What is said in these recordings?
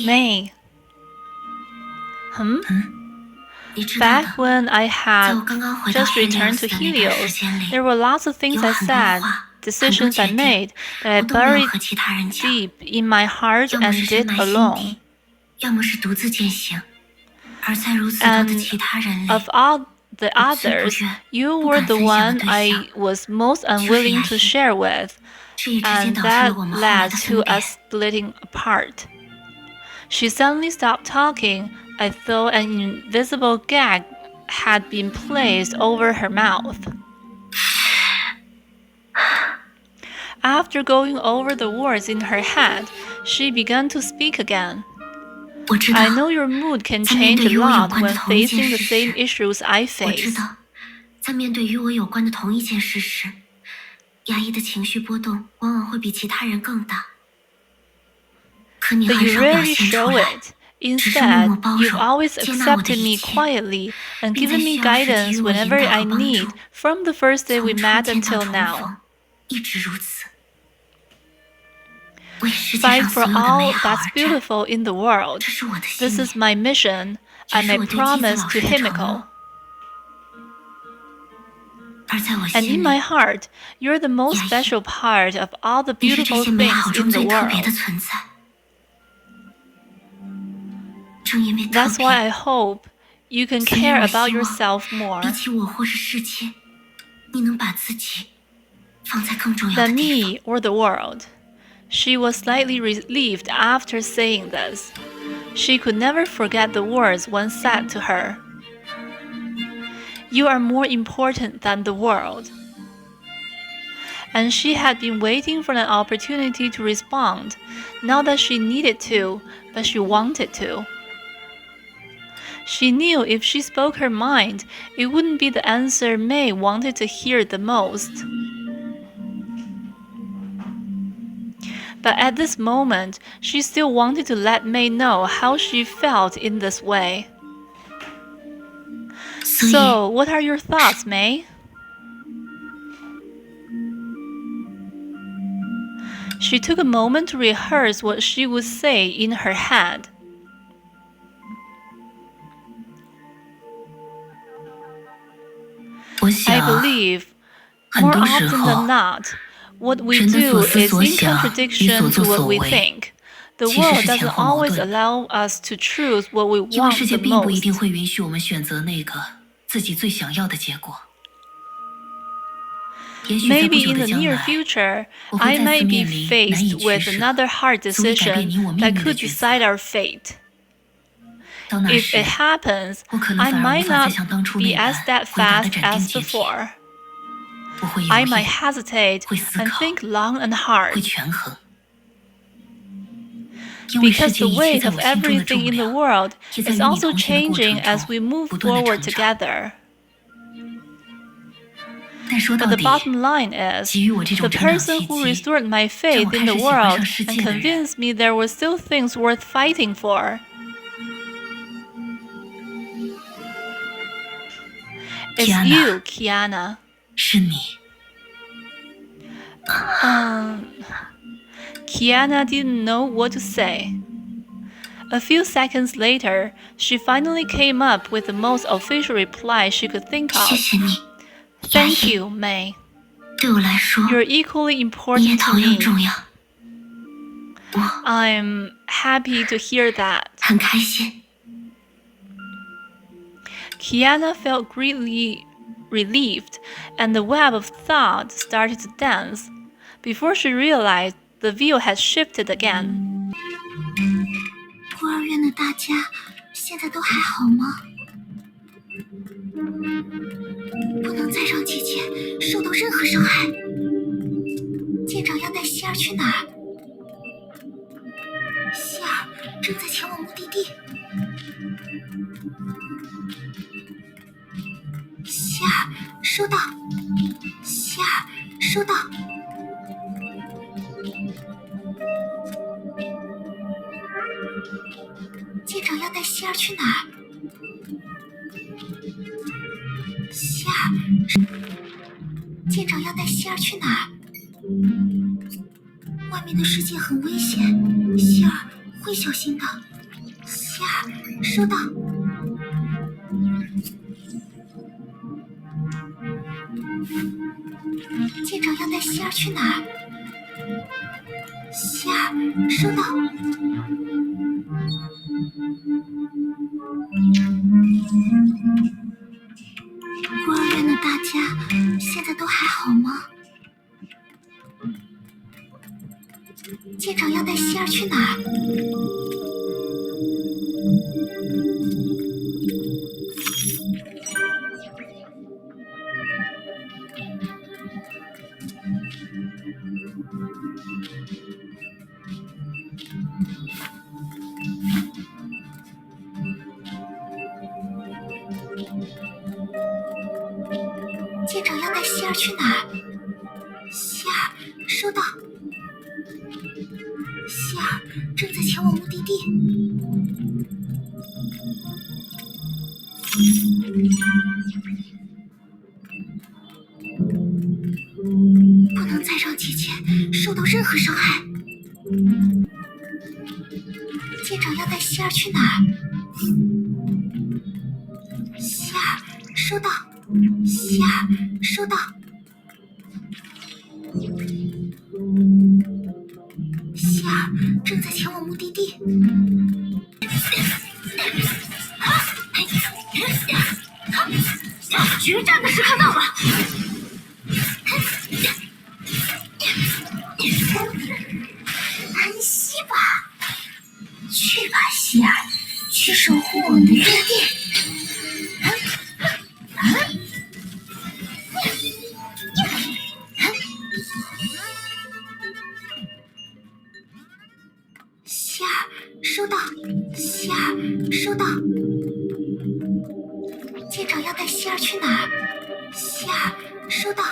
May. Back when I had just returned to Helios, there were lots of things I said, decisions I made that I buried deep in my heart and did alone. And of all the others, you were the one I was most unwilling to share with, and that led to us splitting apart. She suddenly stopped talking. I thought an invisible gag had been placed over her mouth. After going over the words in her head, she began to speak again. I know your mood can change a lot when facing the same issues I face. 在面对与我有关的同一件事时，压抑的情绪波动往往会比其他人更大。可你 But 很 you 少表 rarely 现出 show 来， it. 只是默默 Instead, 包 you've 容、 always 接纳我的 accepted 一 me 切， quietly and 并在 given me 需要时给 guidance 予我引 whenever 导 I 和帮 need 助。 from the first day 从 we 初 met 见到 until 重 now. 逢，一直如此。为世界 Fight 上 for 所有的美 all 好 that's 而战， beautiful in the world. 这是我的信 This 念， is my mission 也 and 是 my 我对妻子 promise 老 to 师的承 Himiko. 诺。而在我 And 心 in 里， my heart, you're the most special part of all the 你是这 beautiful 些美好 things 中 in the 最特别 world. 的存在。正因为特 That's 别， why I hope you can 所以 care 我 about 希望 yourself more 比起我或是世界，你能把自己放在更重要的 than 地方。 me or the world. She was slightly relieved after saying this. She could never forget the words once said to her. You are more important than the world. And she had been waiting for an opportunity to respond, not that she needed to, but she wanted to. She knew if she spoke her mind, it wouldn't be the answer May wanted to hear the most. But at this moment, she still wanted to let May know how she felt in this way. So, what are your thoughts, May? She took a moment to rehearse what she would say in her head. I believe, more often than not, what we do is in contradiction to what we think. The world doesn't always allow us to choose what we 因为 want 世界 the 并不一定 most. 会允许我们选择那个自己最想要的结果。也许在不 Maybe 久 in 的 the 将 near 来， future, 我会 I 再 may 次 be 面临难以 faced 取 with 舍， another hard 足以改变 decision 你我命 that 运的 could 抉择。 decide our fate. 到那 If 时， it happens, 我可能 I 反而无 might 法再 not 像当初 be 那般 as 回答的 steadfast 斩钉 as 截铁。 before. 我会犹 I 豫， might hesitate 会思 and 考， think long and 会 hard. 权衡。因为世 Because 界 the 一切 weight 在 of 我心中的 everything 重 in the 量， world 也在 is 与你 also 同行的过 changing 程 as 中 we move 不断的 forward 成长。 together. 但说 But 到 the 底， bottom line is, 给予我这 the 种成长 person 契 who 机， restored my 让 faith 我 in 开 the 始喜欢 world 上世 and 界的人， convinced me there were still things worth fighting for, is Kiana. you, Kiana. 是你。 Kiana didn't know what to say. A few seconds later, she finally came up with the most official reply she could think 谢 of. 谢你， Thank you, May. 对我来说， You're equally 你也 important to 同样 me. 重要。我 I'm happy to hear that. 很开心。 Kiana felt greatly relieved, and the web of thought started to dance. Before she realized, the view had shifted again. 孤儿院的大家现在都还好吗？不能再让姐姐受到任何伤害。舰长要带希儿去哪儿？希儿正在前往目的地。希儿，收到。希儿，收到。舰长要带希儿去哪儿？希儿，舰长要带希儿去哪儿？外面的世界很危险，希儿会小心的。希尔，收到。舰长要带希尔去哪儿？希尔，收到。孤儿院的大家现在都还好吗？舰长要带希尔去哪儿？舰长要带希尔去哪儿？希尔，收到。希尔正在前往目的地。不能再让姐姐受到任何伤害。舰长要带希尔去哪儿？希尔，收到。希尔，收到。希尔正在前往目的地。决战的时刻到了！安息吧，去吧，希尔，去守护我们的约定。希尔，收到。希尔，收到。舰长要带希尔去哪儿？希尔，收到。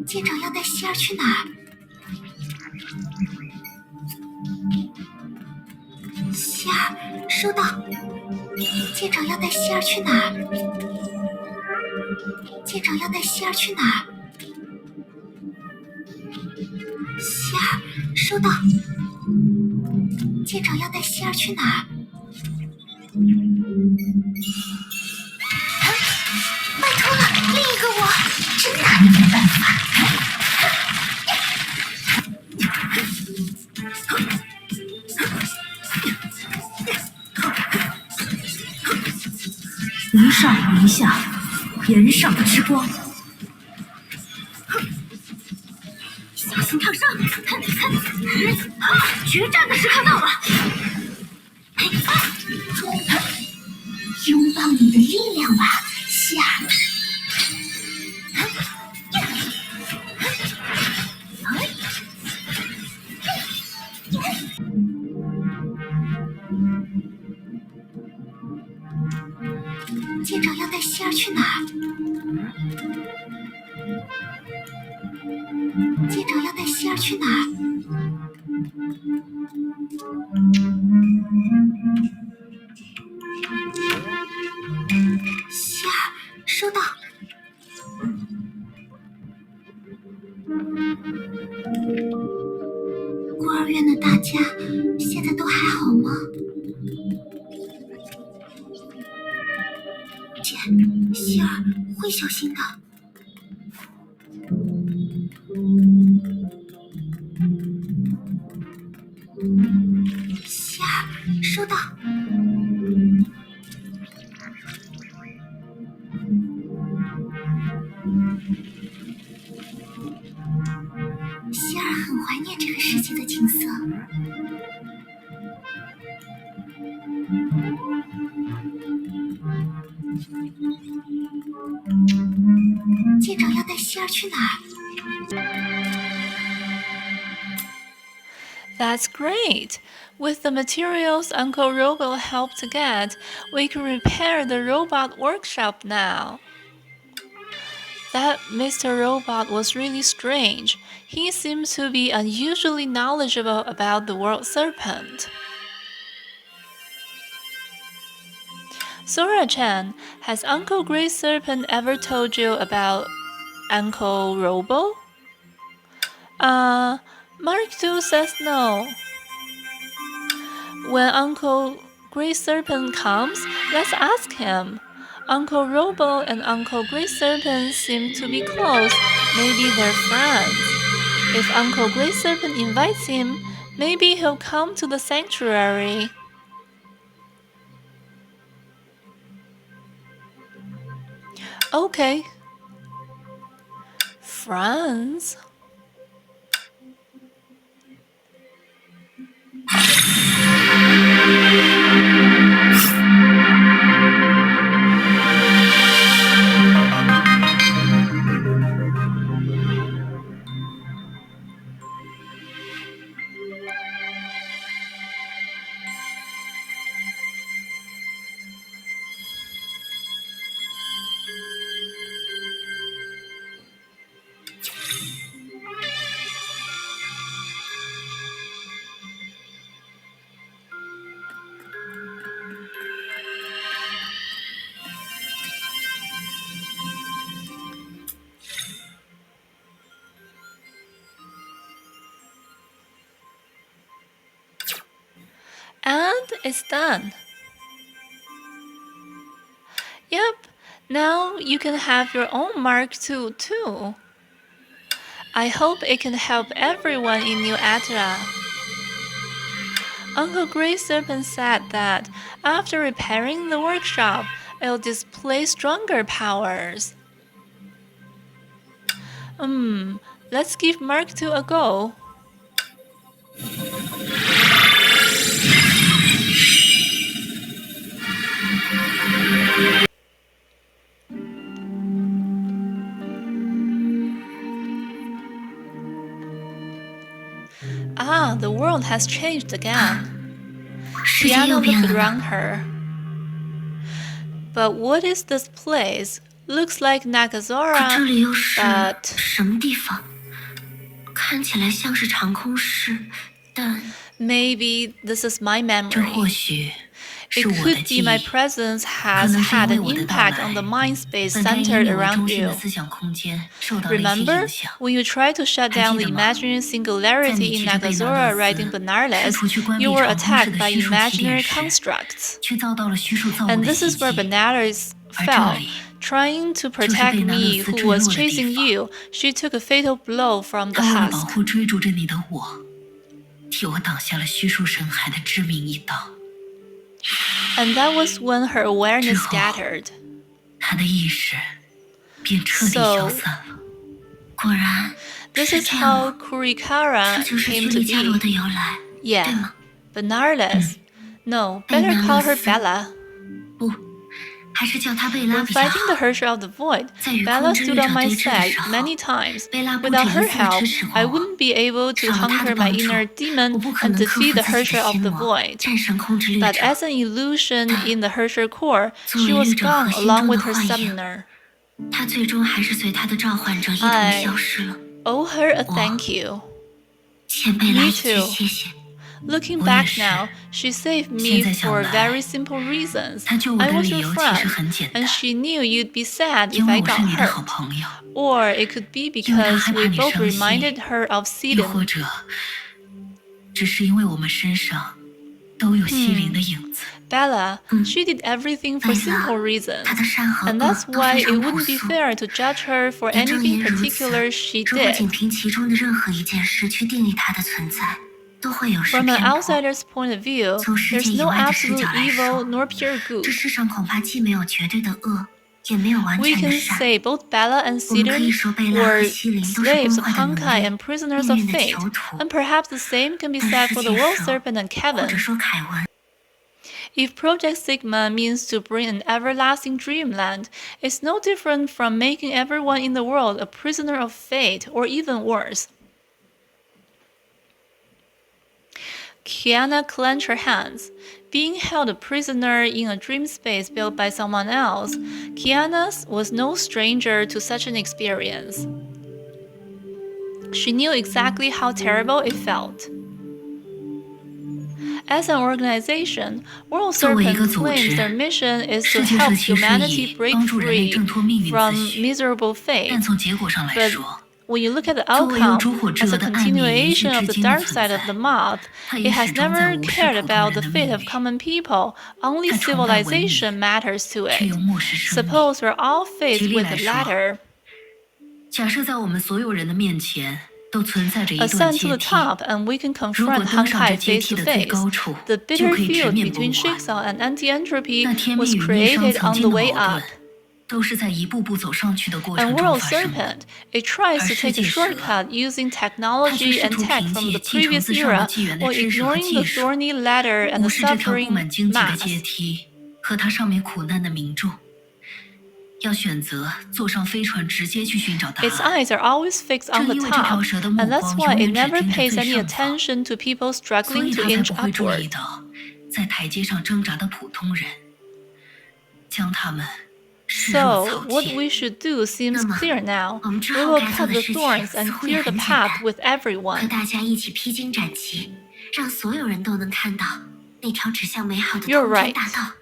舰长要带希尔去哪儿？希尔，收到。舰长要带希尔去哪儿？舰长要带希尔去哪儿？希尔，收到。舰长要带希尔去哪儿？拜托了，另一个我，真拿你没办法。一上一下，岩上之光。小心烫伤！决战的时刻到了！拥抱你的力量吧，希尔。舰长要带希尔去哪儿？舰长要带希尔去哪儿？希尔，收到。孤儿院的大家现在都还好吗？姐，希尔会小心的。希尔，收到。希尔很怀念这个世界的景色。舰长要带希尔去哪儿？ That's great! With the materials Uncle Robot helped get, we can repair the robot workshop now. That Mr. Robot was really strange. He seemed to be unusually knowledgeable about the world serpent. Sora-chan, has Uncle Grey Serpent ever told you about Uncle Robo? Mark 2 says no. When Uncle Grey Serpent comes, let's ask him. Uncle Robo and Uncle Grey Serpent seem to be close. Maybe they're friends. If Uncle Grey Serpent invites him, maybe he'll come to the sanctuary. Okay. Friends? And it's done. Yep, now you can have your own Mark II too. I hope it can help everyone in New Atra. Uncle Grey Serpent said that after repairing the workshop, it'll display stronger powers. Let's give Mark II a go. Ah, the world has changed again. Tiana looked around her. But what is this place? Looks like Nagazora, but... 什么地方？看起来像是长空室，但 Maybe this is my 这 memory. 或许 It 是我的 could 记 be my 忆， presence 可 has 能是 had 因为 an 我的到 impact 来 on the mind space 本该以 centered 你为 around 中心的 you. 思想空间受到了一些 Remember 影响。 when you tried to shut down the 还记得吗？ imaginary singularity in 在你骑着贝纳 Nagazora 勒 riding 斯 Banarles, 试图去关闭 you were 长空室 attacked 的 by 虚数起 imaginary 点时， constructs. 却遭到了虚数造物 And 的 this 袭 is where 击。 Banarles 而这 fell. 里 Trying to 就是 protect 贝纳勒 me 斯 who 坠 was 落的地 chasing 方。 you, she took a fatal blow from the 他为了保 husk. 护追逐着你的我，替我挡下了虚数深海的致命一刀。 And that was when her awareness 之后 scattered. 他的意识便彻底消 So 散了。果然 this 是 is 这样 how 吗？ Kurikara 这就是 came 居 to 里加罗 be. 的由来，对 Yeah, 吗？ Banarles. No, better call her Bella. 不，还是叫她贝拉 When 比较 fighting the 好。 Herrscher of the Void, 在与 Bella 空之 stood 律 on 者 my 对峙的 side 时候， many times. 贝拉不止 Without 一 her 次地 help, 支持过 I 我。 wouldn't be able to 少了她 conquer 的 my 帮助， inner demon 我不可 and 能克 defeat 服 the 自己 Herrscher 的 of 心 the 魔， Void. 战胜空之律 But 者。 as an illusion in the Herrscher core, 作 she 为 was 律者 gone 核心 along 中的 with her 幻影， summoner. 她最终还是随她的召唤者一同 I 消失了。 owe her a thank you. 欠贝拉 Me 一句 too. 谢谢。 Looking 我也 back 是。 now, she saved me 现在想 for 来， very simple reasons. 她救我 I 的 was 理 your 由其实 friend, 很简 and 单， she knew you'd be sad 因 if 为 I 我是 got 你的好 hurt. 朋友， Or it could be 因为她 because 害怕 we 你 both 伤心， reminded her of 又或 Sidon. 者，只是因为我们身上都有西林的影子。 Bella, she did everything for 贝 simple 拉， reasons. 她的善和 And 恶 that's 都 why 非 it 常朴 wouldn't be 素。 fair to judge her for 也正 anything 因如此， particular she 如果仅 did. 凭其中的任何一件事去定义她的存在，都会有失 From an 偏颇。 outsider's point of view, 从世 there's 界以 no 外的视 absolute 角来 evil 说， nor pure 这 good. 世上恐怕既没有绝对的恶，也没有完 We 全的 can 善。 say both Bella and 我们可以 Sidon 说贝拉和 were 西林都是 slaves 崩 of 坏的奴 Honkai 隶， and prisoners 命 of 运的 fate, 囚徒。 and perhaps the same can be 但 said 世 for the 界 World 上， Serpent and 或者 Kevin. 说凯文， If Project Sigma means to bring an everlasting dreamland, it's no different from making everyone in the world a prisoner of fate, or even worse. Kiana clenched her hands. Being held a prisoner in a dream space built by someone else, Kiana was no stranger to such an experience. She knew exactly how terrible it felt. As an organization, World 作为一 Serpent 个组 claims 织， their mission is 世 to 界 help 上其实 humanity 以 break 帮助人类 free 挣脱命运 from 自诩， miserable fate. 但从结果上来 But 说， when you look at the outcome as a continuation of the dark side of the moth, it has never cared about the fate of common people. Only civilization matters to it. Suppose we're all faced with the latter. 假设在我们所有人的面前都存在着一段 Ascend 阶 to the 梯， top and we can 如果 confront 登上这 Honkai 阶 face 梯 to 的最 face. 高处， The 就 bitter 可以直 field 面不 between 完。 Jigsaw and anti-entropy 那天 was 命与命上 created 曾 on 经 the 的 way 矛 up. 盾，都是在一步步走上去的过 And 程中 World 发生的。 Serpent, it tries to take a shortcut using 它却 technology 试 and 图 tech 凭 from 借 the 继承 previous 自上 era 个纪元的 while 知识和 ignoring the 技术， thorny ladder and 无 the 视这条布 suffering 满荆棘的阶 mass. 梯和它上面苦难的民众。要选择坐上飞船直接去寻找答 Its 案。 eyes are always fixed on the 正因为这条 top, 蛇的目 and that's 光 why 永 it 远只 never 盯着 pays 最 any 上方， attention to people 所 struggling 以 to 它才 inch 不会注 upward. 意到在台阶上挣扎的普通人，将他们视若 So, 草 what 芥。 we should do seems 那么， clear now. 我们之 We 后 will 该做 cut 的 the 事情 thorns 似 and 乎也 clear the 很简 path 单， with 和 everyone. 大家一起披荆斩棘，让所有人都能看到那条指向美好的 You're 通天 right. 大道。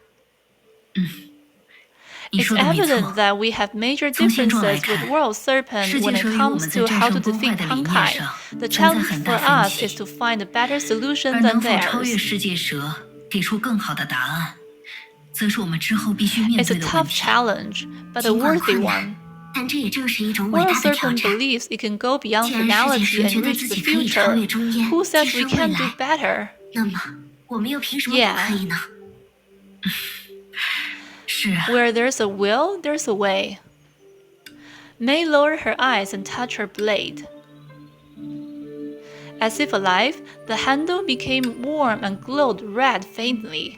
你 It's 说的没 evident 错。 that we have major 从现状来 differences 看， with World Serpent 世 when 界 it 上与我 comes 们在 to 战 how to 胜崩坏 defeat 的理念 Honkai. 上 The 存在 challenge 很 for 大分 us 歧， is to find a better solution 而 than 能否超越 theirs. 世界蛇，给出更好的答案，则是我们之后必须面 It's 对 a 的问 tough 题。 challenge, but a 尽管 worthy 困 one. 难，但这也正是一种伟 World 大的挑 Serpent 战。 believes it can go beyond 既然世界 finality 蛇 and 觉得 reach 自 the 己可以超 future. 越中间， Who 提 says we 升未 can't do 来， better? 那么我们又凭什么不 Yeah. 可以呢？是啊， Where there's a will, there's a way. May lowered her eyes and touched her blade. As if alive, the handle became warm and glowed red faintly.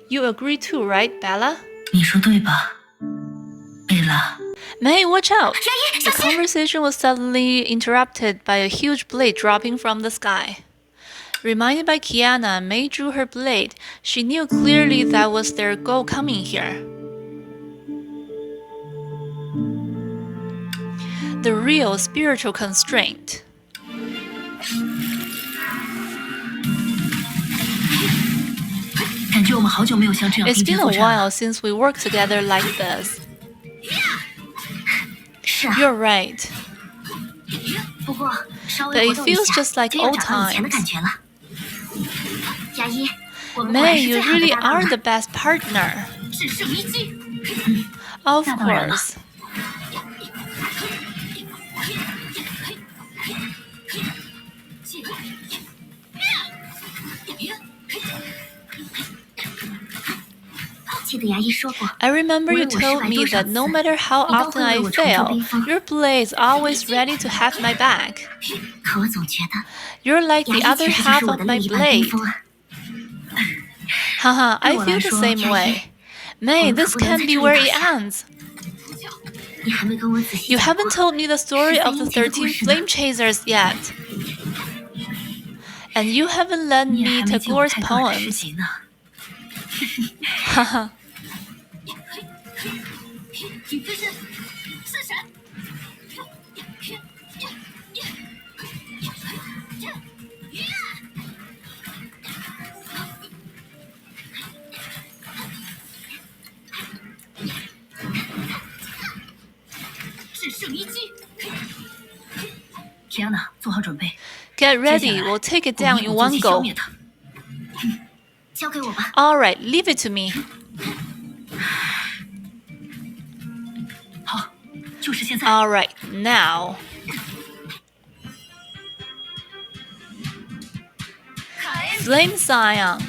You agree too, right, Bella? 你说对吧，贝拉？ May, watch out! 牙医， The 小心！ conversation was suddenly interrupted by a huge blade dropping from the sky. Reminded by Kiana, May drew her blade. She knew clearly that was their goal coming here. The real spiritual constraint. 感觉我们好久没有像这样 It's 并肩 been 作 a 战了。 while since we worked together like this. 是啊， You're right. 不过稍 But 微活 it 动一 feels 下， just like 就又 old 找到以前的 times. 感觉了。牙医，我们果然 May, 是 you 最好的 really 搭档 are 了。 the best partner. 只剩一击。 Of 那当然了。 course. 记得牙医说过， I remember you 无论我 told 失败多 me 少 that no 次， matter how 你都 often 会 I 为我重振 fail, 冰封。 your blade's always ready to have my back. 可我总觉得 You're like 牙 the 医 other 其实就 half 是我 of 的 my 另一半冰 blade. 封啊。 Haha, I 对我 feel 来 the 说， same 牙医， way. May, 我们可 this 不能 can't 在 be 这里 where 倒 it 下。 ends. 你还没跟我仔细 You 讲过 haven't told me the story of the 13 13 flame chasers yet. And you haven't lent 你 me 还没见我 Tagore's 太多的事 poems. 情呢。 Haha. 你这是神？只剩一击。提安娜，做好准备， Get 接下 ready, 来 we'll take it 我们 down 一 in 鼓作 one 气消 go. 灭它。交给我吧。 Alright, leave it to me. 好，就是现在。 Alright, now. Flame Scion.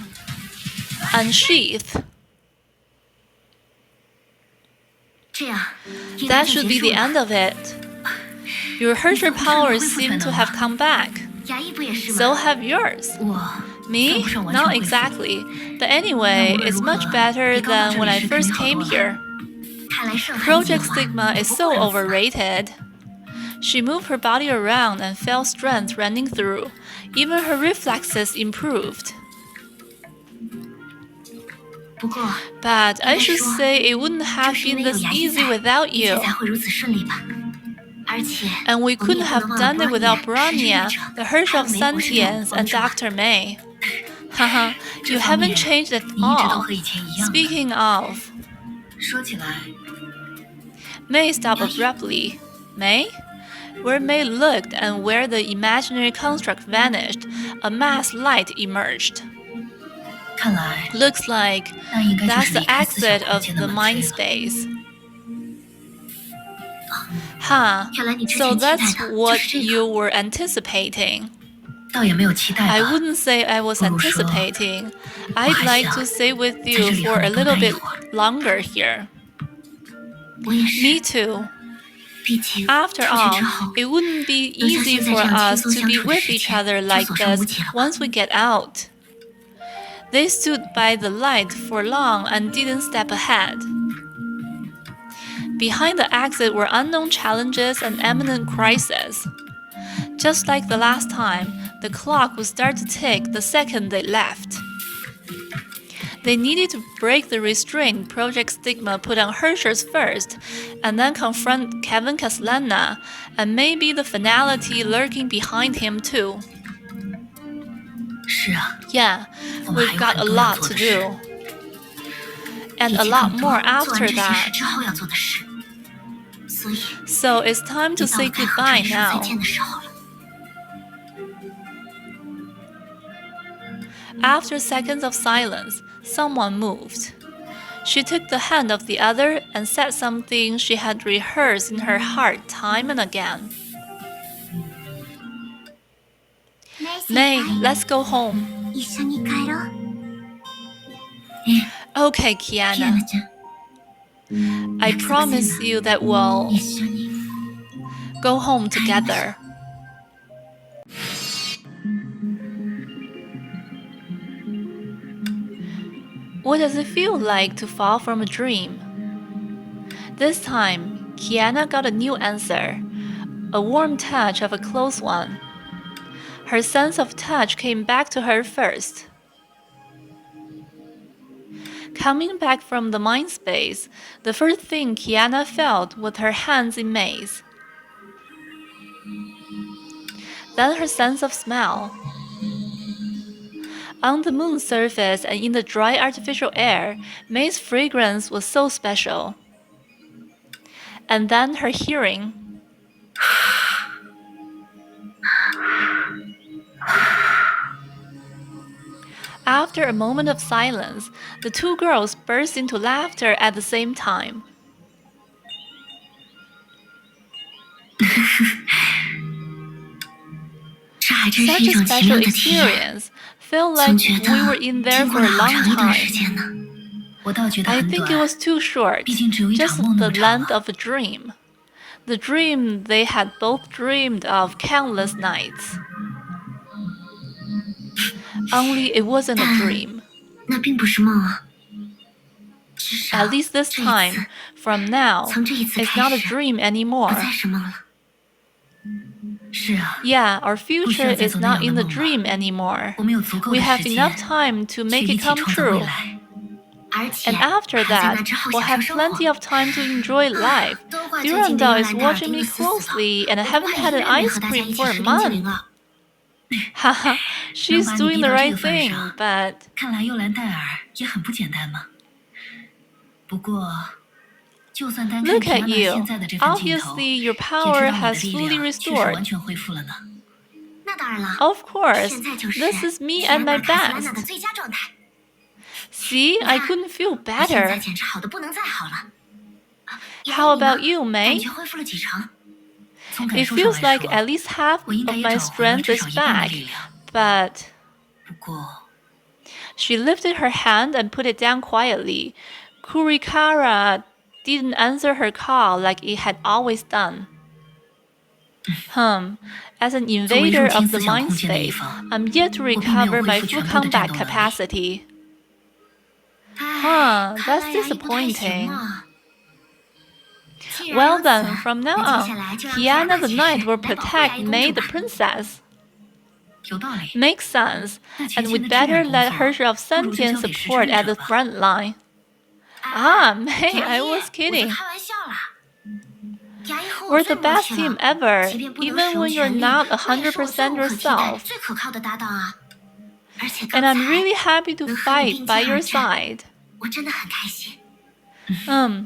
Unsheath. 这样，应该 That 就 should 结 be 束 the 了。 end of it. Your Herrscher powers seem to have come back. 牙医不也是 So 吗？ have yours. 我 Me? 算不上完全 Not 恢复。 exactly. But anyway, 那无论 it's 如何， much better 比刚到 than 这 when 里 I 时肯 first 定好 came 多了。 here. 看来胜还计 Project 划 Stigma 也 is 不 so 过如此。 overrated. She moved her body around and felt strength running through. Even her reflexes improved. 不过， But I 应该 should 说 say it wouldn't 就 have 是因 been 为有 this 牙医 easy 在， without 一切 you. 才会如此顺利吧。而且， And we 我们 couldn't 也不 have 能忘了 done it without Bronya Bronya, 是 the 智者， Herrscher 还 of 有梅博士对我们 Sentience, 帮 and 助啊。 Dr. May. Haha, 这 you 方面 haven't changed at 你一直都 all. 和以前一样的。 Speaking of, 说起来 May stopped abruptly. May? Where May looked and where the imaginary construct vanished, a masked light emerged. 看来 Looks like 那应该就 that's 是 the 离开思想 exit 空 of 间的 the 门 mind 扉了。 space. Huh, 看来你之 so 前期待 that's 的就 what 是这 you 个。 were anticipating. 倒也没有期待 I 吧。 wouldn't say I was 不如说 anticipating. 我 I'd 还 like 想 to stay with 在 you 这里 for 和 a 你多 little 待一 bit 会儿。 longer here. 我也是。 Me too. 毕竟 After 出去 all, 之后， it wouldn't be 留下 easy 现在 for 这样轻 us 松 to 相 be 处的 with 时 each 间 other 就 like 所剩 this 无几了吧。 once we get out. They stood by the light for long and didn't step ahead. Behind the exit were unknown challenges and imminent crises. Just like the last time, the clock would start to tick the second they left. They needed to break the restraint Project Stigma put on Hershers first, and then confront Kevin Caslana, and maybe the finality lurking behind him too. 是啊， Yeah, 我们还 we've 有 got 很 a 多要 lot 做 to 的事， do. 以 And 及 a lot 更 more 多做完 after 这些事 that. 之后要做的事。所以， So it's time to 也到 say 了该和这 goodbye 里说再 now. 见的时候了。 After seconds of silence, someone moved. She took the hand of the other and said something she had rehearsed in her heart time and again. May, let's go home. 一緒に帰ろう。 Okay, キア Kiana. ナちゃん。 I promise you that we'll 一緒に。 go home together. What does it feel like to fall from a dream? This time, Kiana got a new answer, a warm touch of a close one. Her sense of touch came back to her first. Coming back from the mind space, the first thing Kiana felt was her hands in May's. Then her sense of smell. On the moon's surface and in the dry artificial air, May's fragrance was so special. And then her hearing. After a moment of silence, the two girls burst into laughter at the same time. Such a special experience. Felt like we were in there for a long time. 我倒觉得 I 很 think 短 it。was too short, 毕竟只有一 just 场梦那 the 么长 length 啊。 of a dream. The dream they had both dreamed of countless nights. Only it wasn't a dream. 那并不是梦啊。至少 At least this 这一 time, 次 from now, 从这一次 it's 开 not a 始 dream 不 anymore. 再是梦了。是啊， Yeah, our 不需 future 要再 is 做那 not 样 in 的 the 梦了。 dream anymore. 我们有足够 We 的 have 时 enough 间 time to 去 make 一 it 起 come 创造未 true. 来。而且 And after 还在 that, 那之后 we'll 享 have 受生活。 plenty of time to enjoy life. 都怪最近 Durandal 那 is 个兰达尔 watching 盯 me 得死死的， closely, and I 我都 haven't 快 had 一 an 个月没 ice 和大家 cream 一起 for a 吃冰淇 month. 淋了。 Haha, 能 she's 把你 doing 逼 the 到这 right 个份 thing, 上， but 看来幽兰戴尔也很不简单嘛。不过，就算单看 look 皮 at 亚娜 you. 现在的这份劲头， Obviously, your 也知 power 道你的 has 力 fully 量确实 restored. 完全恢复了呢。那当然了， Of course, 现在就是 this is me 皮 at 安娜 my 卡斯兰娜 best. 的最佳状态。 See, I couldn't feel 我现在 better. 简直好的不能再好了。 How about you, 感 May? 觉恢复了几成？ 从感 It 受上 feels 来 like 说， at least half 我应该 of 也 my 找回了 strength 至 is 少一半的 back, 力量。 but 不过， she lifted her hand and put it down quietly. Kurikara didn't answer her call like it had always done. As an invader of the mind space, I'm yet to recover my full combat capacity. Huh, that's disappointing. Well then, from now on, Kiana the Knight will protect May the Princess. 有道理。 Makes sense, 那前 and 线 we'd 的支援 better 工 let 作 Hershey of 不如就 Sentient 交给实 support 施 at the 者吧。 front line. Ah, May, 牙 I 医 was 我 kidding. 在开玩笑啦。牙医和 We're 我 the 最默 best 契 team 了， ever, 即便不能使 even 用 when you're 全力， not 我也是我 100% 最无可替代、 yourself. 最可靠的搭档啊！而且刚 And 才 I'm really happy to 能和你 fight 并 by 肩 your 而战， side. 我真的很开心。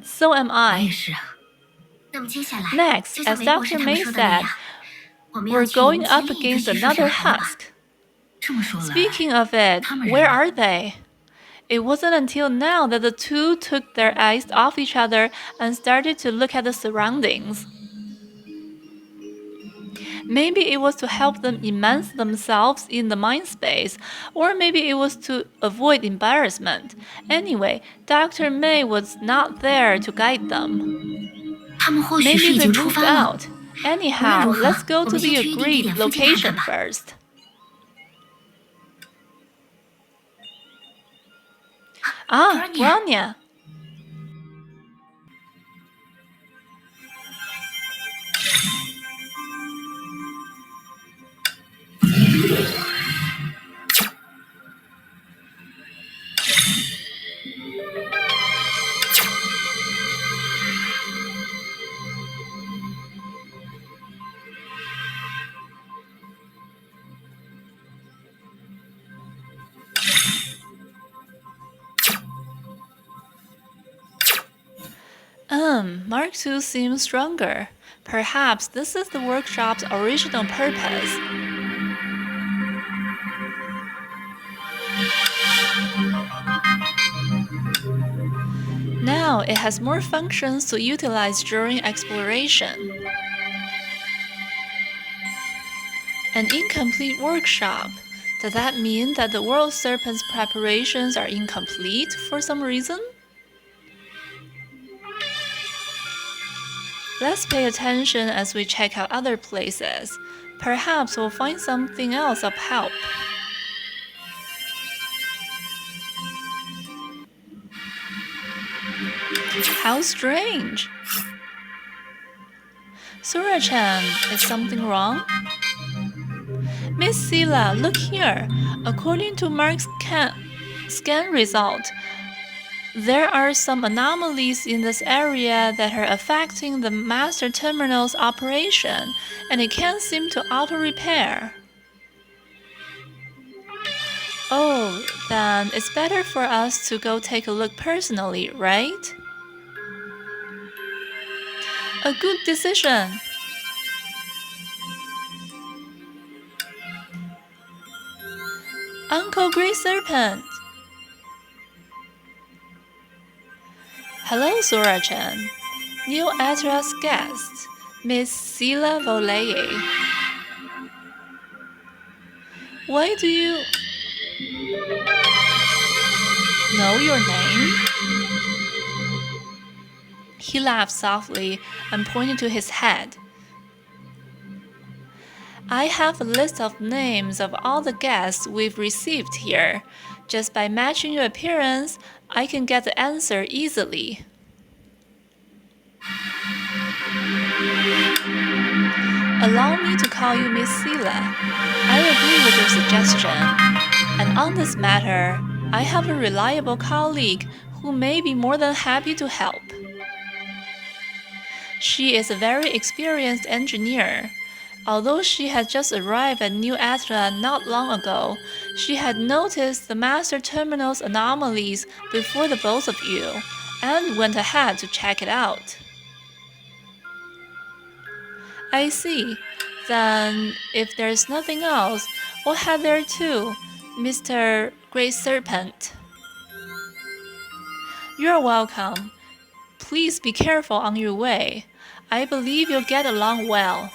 So am 我也 I. 是啊。 那么接下来， Next, 就像 as 梅博士 Dr. 他们 May 说的那 said, 样，我们要 we're 去迎 going 接 up 另一个 against 叙述 another 神来了吧？ husk. 这么说来， Speaking of it, 他们人 where 呢？ are they? It wasn't until now that the two took their eyes off each other and started to look at the surroundings. Maybe it was to help them immerse themselves in the mind space, or maybe it was to avoid embarrassment. Anyway, Dr. May was not there to guide them. 他们或许 Maybe 是已 they 经出 moved 发了。 out. 无论 Anyhow, 如何， let's go 我 to 们先 the 去预定地 agreed 点附近看看 location 吧。 first. Bronya. Mark II seems stronger. Perhaps this is the workshop's original purpose. Now it has more functions to utilize during exploration. An incomplete workshop. Does that mean that the World Serpent's preparations are incomplete for some reason? Let's pay attention as we check out other places. Perhaps we'll find something else of help. How strange! Sura-chan, is something wrong? Miss Sila, look here. According to Mark's scan result, there are some anomalies in this area that are affecting the master terminal's operation, and it can't seem to auto-repair. Oh, then it's better for us to go take a look personally, right? A good decision. Uncle Grey Serpent. Hello, Sora-chan. New Atra's guest, Miss Sila Voleye. Why do you know your name? He laughed softly and pointed to his head. I have a list of names of all the guests we've received here. Just by matching your appearance, I can get the answer easily. Allow me to call you Miss Sila. I agree with your suggestion. And on this matter, I have a reliable colleague who may be more than happy to help. She is a very experienced engineer. Although she had just arrived at New Atra not long ago, she had noticed the master terminal's anomalies before the both of you, and went ahead to check it out. I see. Then, if there's nothing else, we'll head there too, Mr. Grey Serpent. You're welcome. Please be careful on your way. I believe you'll get along well.